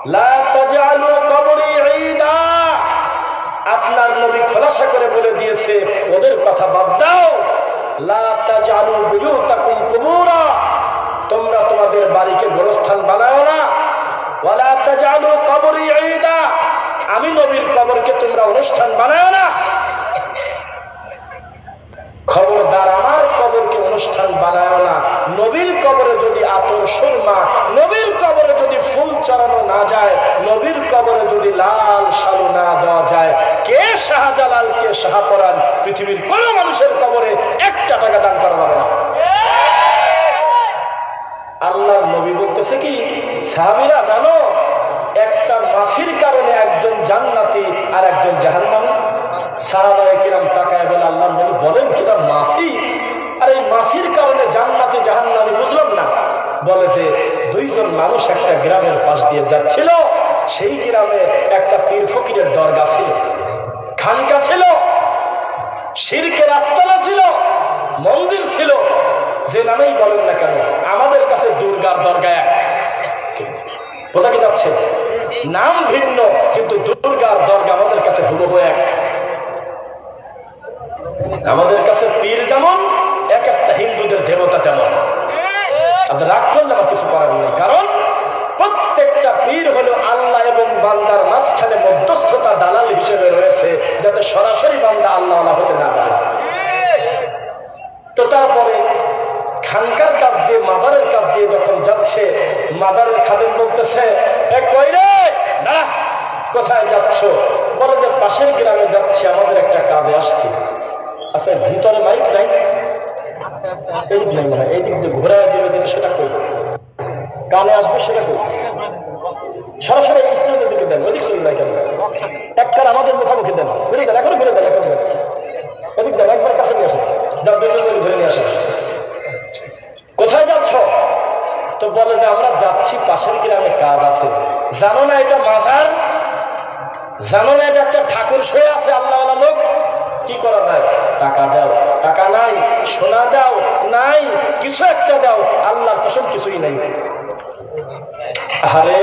লা তাজআলু কবরি ঈদা, আপনার নবী খোলাসা করে বলে দিয়েছে ওদের কথা বাদ দাও। লা তাজআলু বুয়ুতাকুম কুবুরা, তোমরা তোমাদের বাড়িকে গোরস্থান বানাও না। ওয়ালা তাজআলু কবরি ঈদা, আমি নবীর কবরকে তোমরা অনুষ্ঠান বানাও না। খবরদার আমার কবরকে অনুষ্ঠান বানায় না। নবীর কবরে যদি আতর সুরমা, নবীর কবরে যদি ফুল চড়ানো না যায়, নবীর কবরে যদি লাল শালু না দেওয়া যায়, কে শাহজালাল কে শাহপরান পৃথিবীর কোন মানুষের কবরে 1 টাকা দান করা হবে না। আল্লাহর নবী বলতেছে কি, সাহাবীরা জানো একটা মাছির কারণে একজন জান্নাতি আর একজন জাহান্নামী। সাহাবায়ে কিরাম তাকায় বলে, আল্লাহর নবী বলেন কি, তার মাছি? আর এই মাছির কারণে জান্নাতি জাহান্নামী বুঝলাম না। বলে যে 2 জন মানুষ একটা গ্রামের পাশ দিয়ে যাচ্ছিল, সেই গ্রামে একটা পীর ফকিরের দরগা ছিল, খানকা ছিল, শিরকের আস্তানা ছিল, মন্দির ছিল, যে নামেই বলেন না কেন। আমাদের কাছে দুর্গার দরগা এক, বোঝা কি যাচ্ছে? নাম ভিন্ন কিন্তু দুর্গার দরগা আমাদের কাছে হুবহু এক। আমাদের কাছে পীর যেমন, এক একটা হিন্দুদের দেবতা তেমন। আপনার রাগ করলে আমার কিছু করার নেই, কারণ প্রত্যেকটা পীর হলো আল্লাহ এবং বান্দার মাঝখানে মধ্যস্থতা দালাল হিসেবে রয়েছে, যাতে সরাসরি বান্দা আল্লাহ হতে না পারে। তো তারপরে খানকার কাছ দিয়ে মাজারের কাছ দিয়ে যখন যাচ্ছে, মাজারের খাদেম বলতেছে, কই রে, দাঁড়া, কোথায় যাচ্ছ? বলে যে পাশের গ্রামে যাচ্ছি, আমাদের একটা কাজে আসছি। আচ্ছা, ভিতরে মাইক নাই? এই দিক দিয়ে ঘোরা দিবে দিলে সেটা কই, কানে আসবে সেটা কই? সরাসরি ইসলামের দিকে দেন, ওদিক চলে যায় কেন? একবার আমাদের মুখামুখি দেন, ঘুরে দেন, এখন ঘুরে দেন, এখন ওদিক দেন, একবার কাছে নিয়ে আসেন, যা 2 জন ধরে নিয়ে আসেন। কোথায় যাচ্ছ? তো বলে যে আমরা যাচ্ছি পাশের গ্রামে কাজ আছে। জানো না এটা মাজার? জানো না এটা একটা ঠাকুর শুয়ে আছে আল্লাহওয়ালা লোক? কি করা যায়? টাকা দাও। টাকা নাই। সোনা দাও, নাই। কিছু একটা দাও। আল্লাহর কসম কিছুই নাই। আরে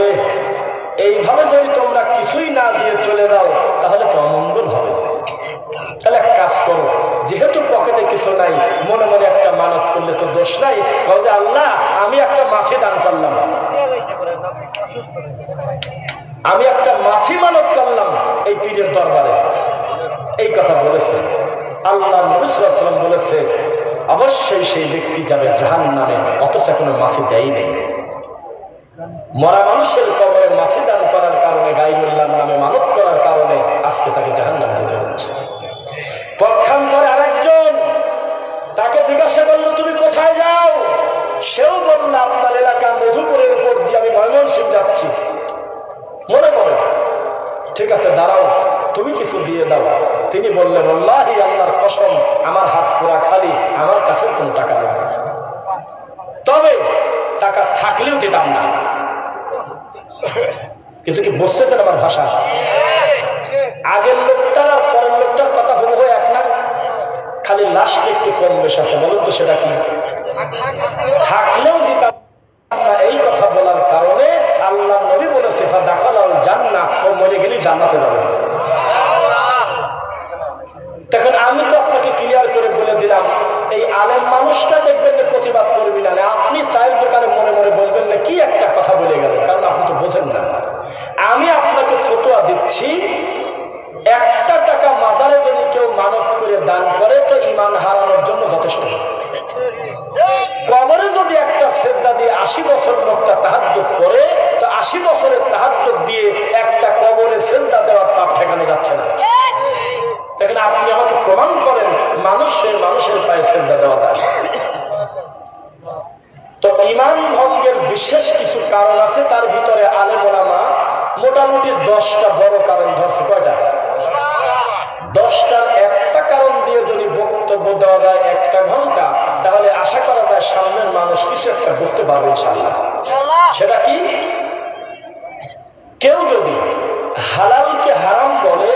এইভাবে যদি তোমরা কিছুই না দিয়ে চলে দাও, তাহলে তো অমঙ্গল হবে। তাহলে এক কাজ করো, যেহেতু পকেটে কিছু নাই, মনে মনে একটা মানত করলে তো দোষ নাই। বলতে আল্লাহ, আমি একটা মাছি দান করলাম, আমি একটা মাছি মানত করলাম এই পীরের দরবারে। এই কথা বলেছে আল্লাহ। নবী সাল্লাল্লাহু আলাইহি ওয়াসাল্লাম বলেছে, অবশ্যই সেই ব্যক্তি যাবে জাহান্নামে, অথচ কোনো মাছি দেয় নেই। মরা মানুষের কবরে মাছি দান করার কারণে, গায়রুল্লাহর নামে মানত করার কারণে আজকে তাকে জাহান্নামে যেতে হচ্ছে। পক্ষান্তরে আরেকজন তাকে জিজ্ঞাসা করলো, তুমি কোথায় যাও? সেও বলল, আপনার এলাকা মধুপুরের উপর দিয়ে আমি ময়মনসিংহ যাচ্ছি। মনে করে, ঠিক আছে দাঁড়াও, তুমি কিছু দিয়ে দাও। তিনি বললেন, আল্লাহি, আল্লাহর কসম, আমার হাত পুরা খালি, আমার কাছে কোনো টাকা নেই, তবে টাকা থাকলেও দিতাম না। কিছু কি বুঝতেছেন আমার ভাষা? আগের লোকটার আর পরের লোকটার কথা হুবহু এক না, খালি লাস্টে একটু কম বেশ আছে। বলুন তো সেটা কি? থাকলেও দিতাম না। এই কথা বলার কারণে আল্লাহ নবী বলেছে, ফাদাখালাল জান্নাহ, ও মরে গেলেই জান্নাতে যাবে। তখন আমি তো আপনাকে ক্লিয়ার করে বলে দিলাম, এই আলেম মানুষটা দেখবেন না প্রতিবাদ করবি না, আপনি চায়ের দোকানে মনে মনে বলবেন না কি একটা কথা বলে গেল, কারণ আপনি তো বোঝেন না। আমি আপনাকে ফতোয়া দিচ্ছি, 1 টাকা মাজারে যদি কেউ মানত করে দান করে তো ঈমান হারানোর জন্য যথেষ্ট। কবরে যদি একটা সেজদা দিয়ে 80 বছর লোকটা তাহাজ্জুদ করে, তো 80 বছরের তাহাজ্জুদ দিয়ে একটা কবরে সেজদা দেওয়ার পাপ ঠেকানো যাচ্ছে না। দেখেন, আপনি আমাকে প্রমাণ করেন মানুষের পায়ে সেজদা দেওয়া যায়। তো ঈমান ভঙ্গের বিশেষ কিছু কারণ আছে, তার ভিতরে আলেম ওলামা মোটামুটি 10টা বড় কারণ ধরছে। কয়টা? 10টার একটা কারণ দিয়ে যদি বক্তব্য দেওয়া যায় 1 ঘন্টা, তাহলে আশা করা যায় সামনের মানুষ কিছু একটা বুঝতে পারবে ইনশাআল্লাহ। সেটা কি? কেউ যদি হালালকে হারাম বলে,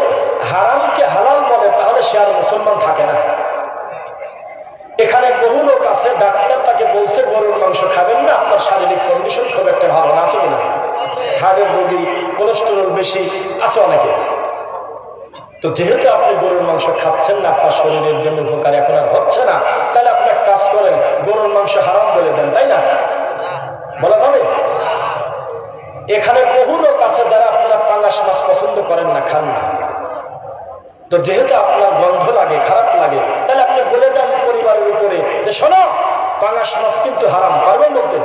হারামকে হালাল বলে, তাহলে সে আর মুসলমান থাকে না। এখানে বহু লোক আছে, ডাক্তার তাকে বলছে গরুর মাংস খাবেন না, আপনার শারীরিক কন্ডিশন খুব একটা ভালো না, আছে কিনা? হাড়ের রোগী, কোলেস্টেরল বেশি আছে অনেকে। তো যেহেতু আপনি গরুর মাংস খাচ্ছেন না, আপনার শরীরের জন্য উপকার এখন আর হচ্ছে না, তাহলে আপনি এক কাজ করেন, গরুর মাংস হারাম বলে দেন, তাই না? বলা যাবে? এখানে বহু লোক আছে যারা আপনারা পাঙ্গাস মাছ পছন্দ করেন না, খান না। তো যেহেতু আপনার গন্ধ লাগে, খারাপ লাগে, তাহলে আপনি বলে দেন পরিবারের উপরে যে শোনো, পাঙ্গাস মাছ কিন্তু হারাম, পারবেন বলতে?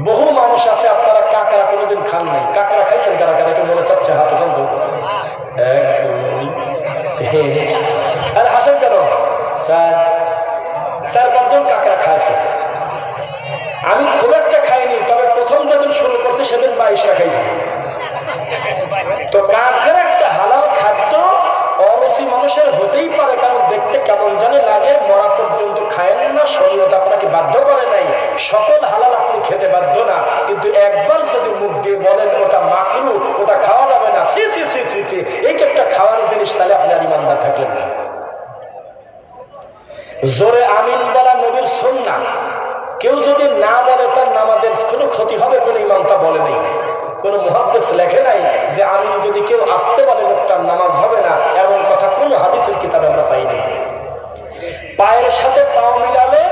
বহু মানুষ আছে আপনারা কাঁকড়া কোনোদিন খান নাই, কাঁকড়া খাইছেন কারা কারা? একটু মনে চাচ্ছে হাত ওখান বলতে। আরে হাসেন কেন? 4-5 জন কাঁকড়া খাইছে। আমি খুব একটা খাইনি, তবে প্রথম যেদিন শুরু করছে সেদিন 22টা খাইছি। তো কাঁকড়া একটা হালাল খাদ্য, অরুচি মানুষের হতেই পারে, কারণ দেখতে কেমন জানে লাগে, মরা পর্যন্ত খায়েন না, শরীয়ত আপনাকে বাধ্য করে নাই, সকল হালাল আপনি খেতে বাধ্য না। কিন্তু একবার যদি মুখ দিয়ে বলেন ওটা মাকরু, ওটা খাওয়া যাবে না, সি সি সি সি সি, এই একটা খাওয়ার জিনিস, তাহলে আপনি আর ইমানদার থাকলেন না। জোরে আমিন বলা নবীর সুন্নাহ। কেউ যদি না বলে তার নামাজের কোনো ক্ষতি হবে, কোনো ইমাম তা বলে নাই, কোনো মুহাদ্দিস লেখে নাই যে আমিন যদি কেউ আসতে বলে লোকটার নামাজ হবে না, এমন কথা কোনো হাদিসের কিতাবে আমরা পাইনি। পায়ের সাথে পাও মিলালে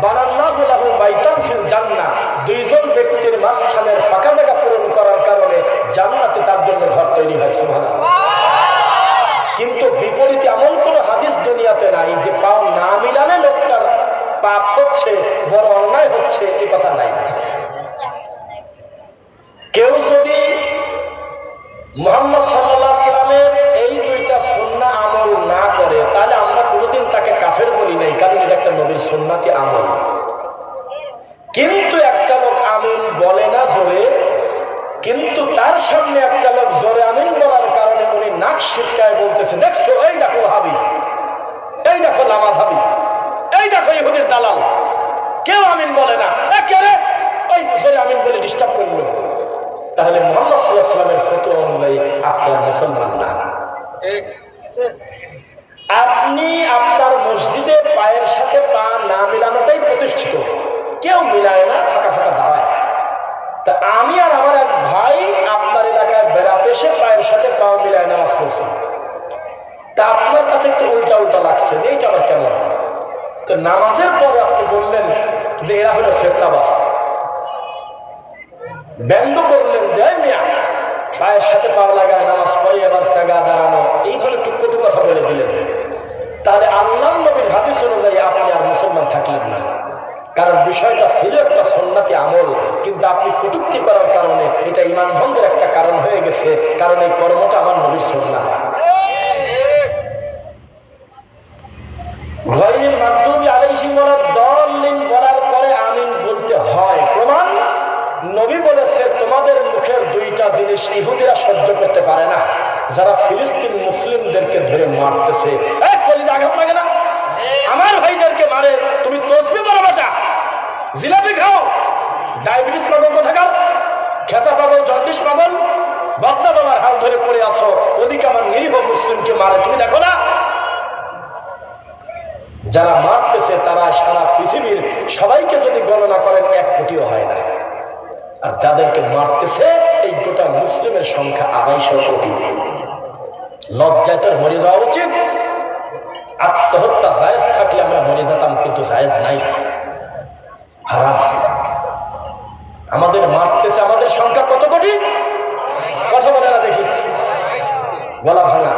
বানাল্লাহু লাহু বাইতান ফিল জান্নাহ, দুইজন ব্যক্তির মাঝখানের ফাঁকা জায়গা পূরণ করার কারণে জান্নাতে তার জন্য ঘর তৈরি হয়। সুবহানাল্লাহ। কিন্তু বিপরীতে এমন কোনো হাদিস দুনিয়াতে নাই যে পাও না মিলালে লোকটার পাপ হচ্ছে, বড় অন্যায় হচ্ছে, এই কথা নাই। কেউ যদি মুহাম্মদ সাল্লাল্লাহু আলাইহি সাল্লামের এই দুইটা সুন্নাহ আমল না করে, তাহলে আমরা কোনোদিন তাকে কাফের বলি নাই, কারণ এটা একটা নবীর সুন্নাতি আমল। কিন্তু একটা লোক আমিন বলে না জোরে, কিন্তু তার সামনে একটা লোক জোরে আমিন বলার কারণে উনি নাক শিরকায় বলতেছে, দেখছো, এই দেখো হাবি, এই দেখো লামাযাবি, এই দেখো ইহুদির দালাল, কেউ আমিন বলে না, একেবারে ওই জোরে আমিন বলে ডিস্টার্ব করলো। তাহলে মুহাম্মদ সাল্লাল্লাহু আলাইহি ওয়াসাল্লামের ফতোয়া অনুযায়ী আপনার মুসলমান না। আপনি আপনার মসজিদে পায়ের সাথে পা না মিলানোটাই প্রতিষ্ঠিত, কেউ মিলায় না, ফাঁকা ফাঁকা দাঁড়ায়। তা আমি আর আমার এক ভাই আপনার এলাকায় বেড়াতে এসে পায়ের সাথে পা মিলায় নামাজ পড়ছি। তা আপনার কাছে একটু উল্টা উল্টা লাগছে, এইটা আবার কেমন? তো নামাজের পরে আপনি বললেন যে এরা হলো ফেতনাবাজ, ব্যঙ্গ করলেন যে মিয়া পায়ের সাথে পা লাগায় নামাজ পড়ে এবার জায়গা দাঁড়ানো, এইভাবে একটু কটু কথা বলে দিলেন। তাহলে আল্লাহর নবীর হাদিস অনুযায়ী আপনি আর মুসলমান থাকলেন না, কারণ বিষয়টা ছিল একটা সুন্নাতি আমল, কিন্তু আপনি কটূক্তি করার কারণে এটা ঈমান ভঙ্গের একটা কারণ হয়ে গেছে, কারণ এই কর্মটা আমার নবীর সুন্নাহ। গায়রিল মাগদুবি আলাইহিম ওয়ালাদ-দাল্লিন বলার পরে আমিন বলতে হয়। প্রমাণ, নবী বলেছে তোমাদের মুখের দুইটা জিনিস ইহুদিরা সহ্য করতে পারে না, যারা ফিলিস্তিন মুসলিমদেরকে ধরে মারতেছে। আঘাত লাগে না? আমার ভাইদেরকে মারে, তুমি তসবিহ পড়ো, বাটা জিলাপি খাও, ডায়াবেটিস পাগল কোথাকার, খেতা পাগল, জন্ডিস পাগল, বাচ্চা বাবার হাল ধরে পড়ে আছো, ওদিকে আমার নিরীহ মুসলিমকে মারে, তুমি দেখো না? যারা মারতেছে তারা সারা পৃথিবীর সবাইকে যদি গণনা করেন 1 কোটিও হয় না, আর যাদেরকে মারতেছে এই গোটা মুসলিমের সংখ্যা 250 কোটি। লজ্জায় তোর মরে যাওয়া উচিত। আত্মহত্যা জায়েজ থাকলে আমরা মরে যেতাম, কিন্তু জায়েজ নাই, হারাম। আমাদের মারতেছে, আমাদের সংখ্যা কত কোটি? কথা বলে না দেখি, গলা ভাঙা।